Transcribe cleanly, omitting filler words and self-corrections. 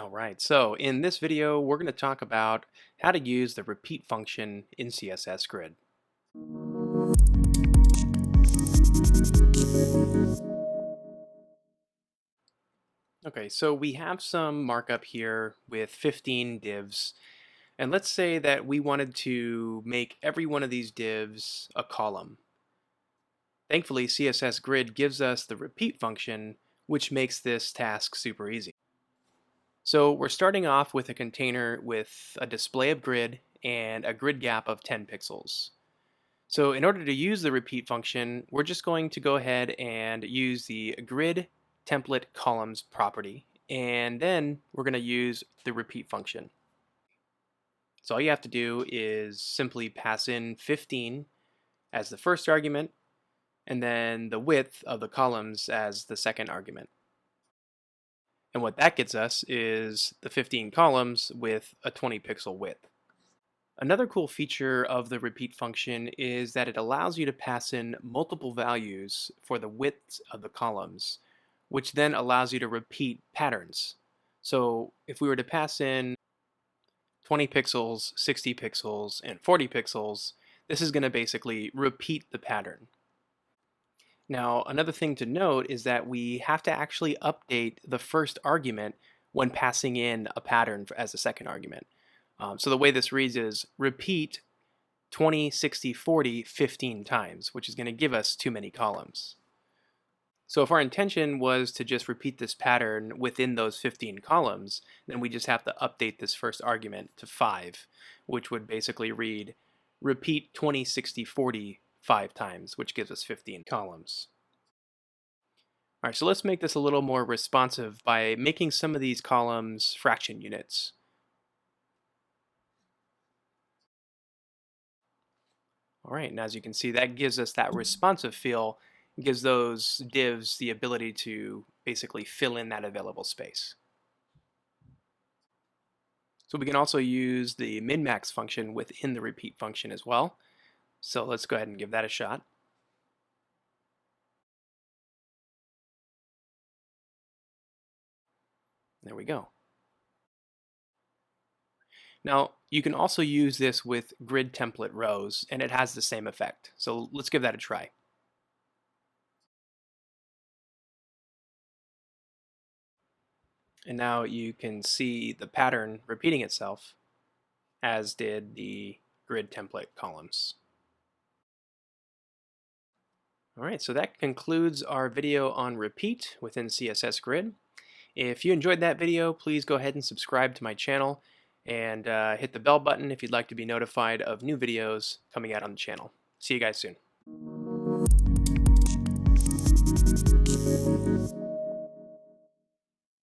All right, so in this video, we're going to talk about how to use the repeat function in CSS Grid. Okay, so we have some markup here with 15 divs, and let's say that we wanted to make every one of these divs a column. Thankfully, CSS Grid gives us the repeat function, which makes this task super easy. So we're starting off with a container with a display of grid and a grid gap of 10 pixels. So in order to use the repeat function, we're just going to go ahead and use the grid template columns property, and then we're going to use the repeat function. So all you have to do is simply pass in 15 as the first argument, and then the width of the columns as the second argument. And what that gets us is the 15 columns with a 20 pixel width. Another cool feature of the repeat function is that it allows you to pass in multiple values for the widths of the columns, which then allows you to repeat patterns. So if we were to pass in 20 pixels, 60 pixels, and 40 pixels, this is going to basically repeat the pattern. Now, another thing to note is that we have to actually update the first argument when passing in a pattern as a second argument. So the way this reads is repeat 20, 60, 40 15 times, which is going to give us too many columns. So if our intention was to just repeat this pattern within those 15 columns, then we just have to update this first argument to 5, which would basically read repeat 20, 60, 40 5 times, which gives us 15 columns. All right, so let's make this a little more responsive by making some of these columns fraction units. All right, and as you can see, that gives us that responsive feel, gives those divs the ability to basically fill in that available space. So we can also use the min-max function within the repeat function as well. So let's go ahead and give that a shot. There we go. Now, you can also use this with grid template rows, and it has the same effect. So let's give that a try. And now you can see the pattern repeating itself, as did the grid template columns. All right, so that concludes our video on repeat within CSS Grid. If you enjoyed that video, please go ahead and subscribe to my channel and hit the bell button if you'd like to be notified of new videos coming out on the channel. See you guys soon.